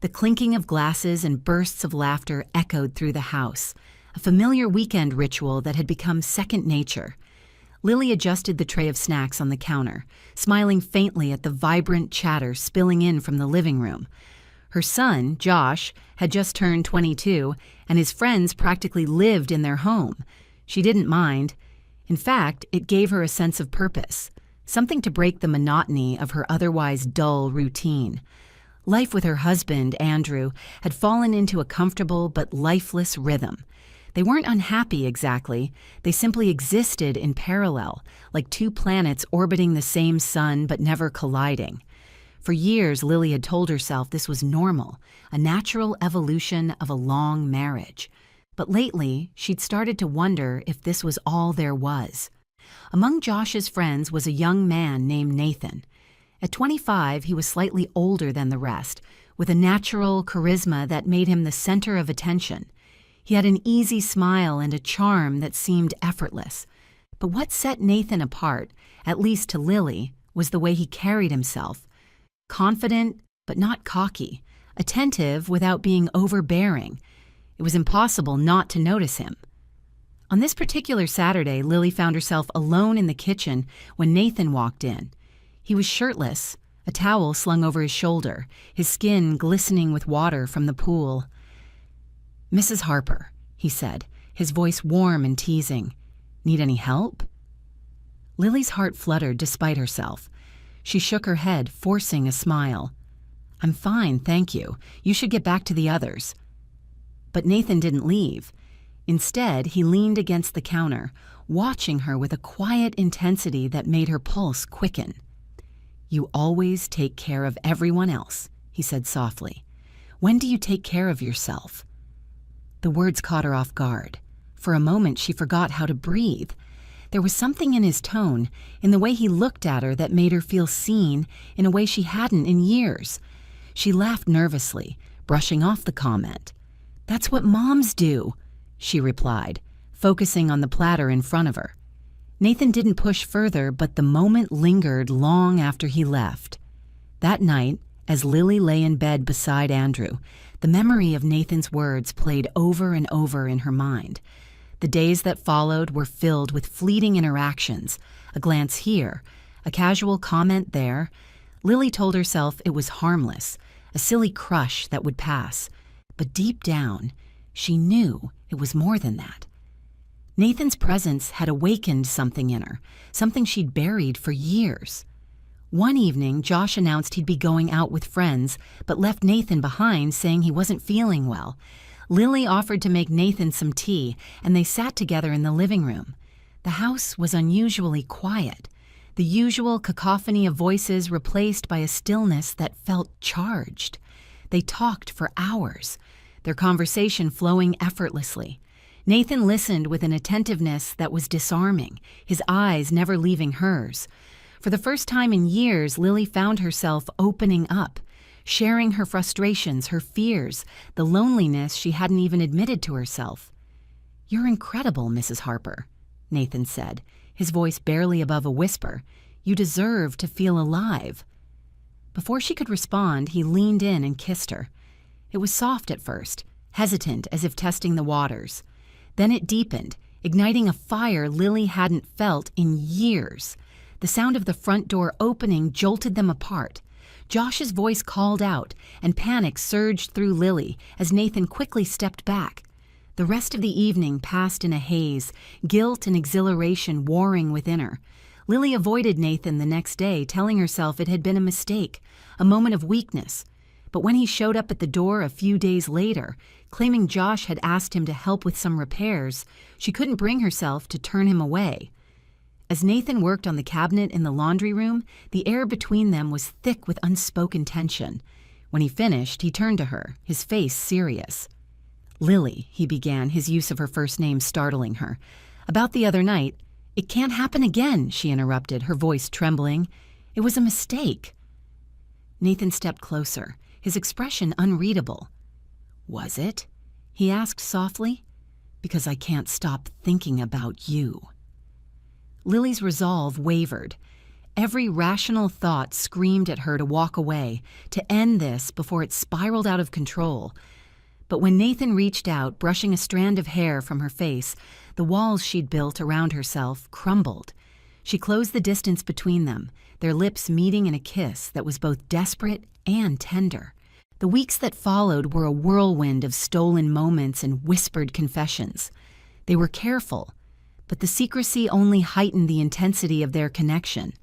The clinking of glasses and bursts of laughter echoed through the house, a familiar weekend ritual that had become second nature. Lily adjusted the tray of snacks on the counter, smiling faintly at the vibrant chatter spilling in from the living room. Her son, Josh, had just turned 22, and his friends practically lived in their home. She didn't mind. In fact, it gave her a sense of purpose, something to break the monotony of her otherwise dull routine. Life with her husband, Andrew, had fallen into a comfortable but lifeless rhythm. They weren't unhappy exactly, they simply existed in parallel, like two planets orbiting the same sun but never colliding. For years, Lily had told herself this was normal, a natural evolution of a long marriage. But lately, she'd started to wonder if this was all there was. Among Josh's friends was a young man named Nathan. At 25, he was slightly older than the rest, with a natural charisma that made him the center of attention. He had an easy smile and a charm that seemed effortless. But what set Nathan apart, at least to Lily, was the way he carried himself. Confident, but not cocky. Attentive without being overbearing. It was impossible not to notice him. On this particular Saturday, Lily found herself alone in the kitchen when Nathan walked in. He was shirtless, a towel slung over his shoulder, his skin glistening with water from the pool. "Mrs. Harper," he said, his voice warm and teasing. "Need any help?" Lily's heart fluttered despite herself. She shook her head, forcing a smile. "I'm fine, thank you. You should get back to the others." But Nathan didn't leave. Instead, he leaned against the counter, watching her with a quiet intensity that made her pulse quicken. "You always take care of everyone else," he said softly. "When do you take care of yourself?" The words caught her off guard. For a moment, she forgot how to breathe. There was something in his tone, in the way he looked at her, that made her feel seen in a way she hadn't in years. She laughed nervously, brushing off the comment. "That's what moms do," she replied, focusing on the platter in front of her. Nathan didn't push further, but the moment lingered long after he left. That night, as Lily lay in bed beside Andrew, the memory of Nathan's words played over and over in her mind. The days that followed were filled with fleeting interactions, a glance here, a casual comment there. Lily told herself it was harmless, a silly crush that would pass. But deep down, she knew it was more than that. Nathan's presence had awakened something in her, something she'd buried for years. One evening, Josh announced he'd be going out with friends, but left Nathan behind, saying he wasn't feeling well. Lily offered to make Nathan some tea, and they sat together in the living room. The house was unusually quiet, the usual cacophony of voices replaced by a stillness that felt charged. They talked for hours, their conversation flowing effortlessly. Nathan listened with an attentiveness that was disarming, his eyes never leaving hers. For the first time in years, Lily found herself opening up, sharing her frustrations, her fears, the loneliness she hadn't even admitted to herself. "You're incredible, Mrs. Harper," Nathan said, his voice barely above a whisper. "You deserve to feel alive." Before she could respond, he leaned in and kissed her. It was soft at first, hesitant as if testing the waters. Then it deepened, igniting a fire Lily hadn't felt in years. The sound of the front door opening jolted them apart. Josh's voice called out, and panic surged through Lily as Nathan quickly stepped back. The rest of the evening passed in a haze, guilt and exhilaration warring within her. Lily avoided Nathan the next day, telling herself it had been a mistake, a moment of weakness. But when he showed up at the door a few days later, claiming Josh had asked him to help with some repairs, she couldn't bring herself to turn him away. As Nathan worked on the cabinet in the laundry room, the air between them was thick with unspoken tension. When he finished, he turned to her, his face serious. "Lily," he began, his use of her first name startling her. "About the other night—" "It can't happen again," she interrupted, her voice trembling. "It was a mistake." Nathan stepped closer, his expression unreadable. "Was it?" he asked softly. "Because I can't stop thinking about you." Lily's resolve wavered. Every rational thought screamed at her to walk away, to end this before it spiraled out of control. But when Nathan reached out, brushing a strand of hair from her face, the walls she'd built around herself crumbled. She closed the distance between them, their lips meeting in a kiss that was both desperate and tender. The weeks that followed were a whirlwind of stolen moments and whispered confessions. They were careful, but the secrecy only heightened the intensity of their connection.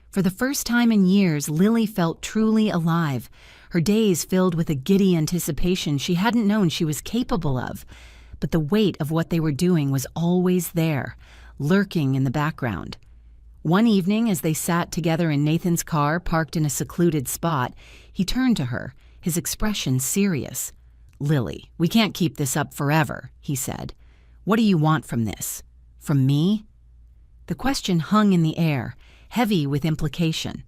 For the first time in years, Lily felt truly alive, her days filled with a giddy anticipation she hadn't known she was capable of. But the weight of what they were doing was always there, lurking in the background. One evening, as they sat together in Nathan's car parked in a secluded spot, he turned to her, his expression serious. "Lily, we can't keep this up forever," he said. "What do you want from this? From me?" The question hung in the air, heavy with implication.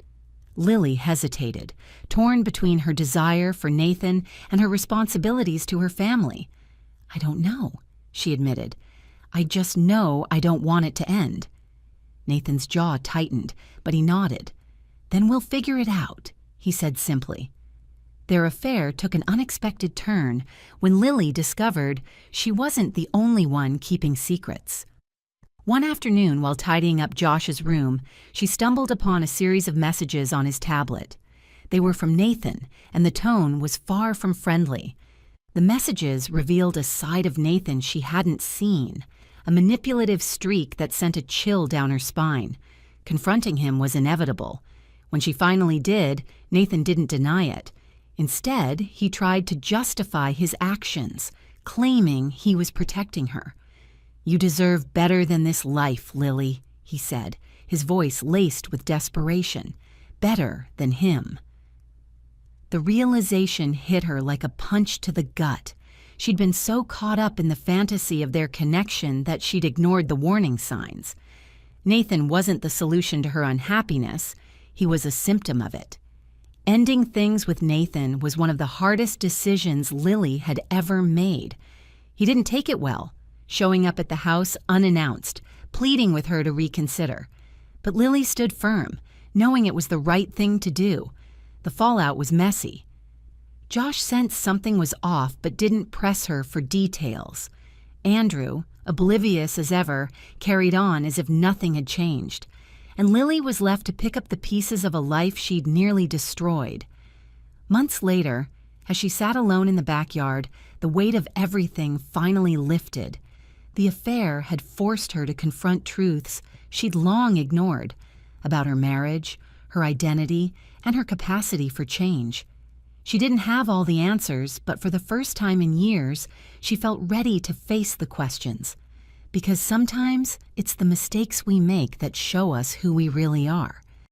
Lily hesitated, torn between her desire for Nathan and her responsibilities to her family. "I don't know," she admitted. "I just know I don't want it to end." Nathan's jaw tightened, but he nodded. "Then we'll figure it out," he said simply. Their affair took an unexpected turn when Lily discovered she wasn't the only one keeping secrets. One afternoon, while tidying up Josh's room, she stumbled upon a series of messages on his tablet. They were from Nathan, and the tone was far from friendly. The messages revealed a side of Nathan she hadn't seen, a manipulative streak that sent a chill down her spine. Confronting him was inevitable. When she finally did, Nathan didn't deny it. Instead, he tried to justify his actions, claiming he was protecting her. "You deserve better than this life, Lily," he said, his voice laced with desperation. "Better than him." The realization hit her like a punch to the gut. She'd been so caught up in the fantasy of their connection that she'd ignored the warning signs. Nathan wasn't the solution to her unhappiness. He was a symptom of it. Ending things with Nathan was one of the hardest decisions Lily had ever made. He didn't take it well, showing up at the house unannounced, pleading with her to reconsider. But Lily stood firm, knowing it was the right thing to do. The fallout was messy. Josh sensed something was off but didn't press her for details. Andrew, oblivious as ever, carried on as if nothing had changed. And Lily was left to pick up the pieces of a life she'd nearly destroyed. Months later, as she sat alone in the backyard, the weight of everything finally lifted. The affair had forced her to confront truths she'd long ignored about her marriage, her identity, and her capacity for change. She didn't have all the answers, but for the first time in years, she felt ready to face the questions. Because sometimes it's the mistakes we make that show us who we really are.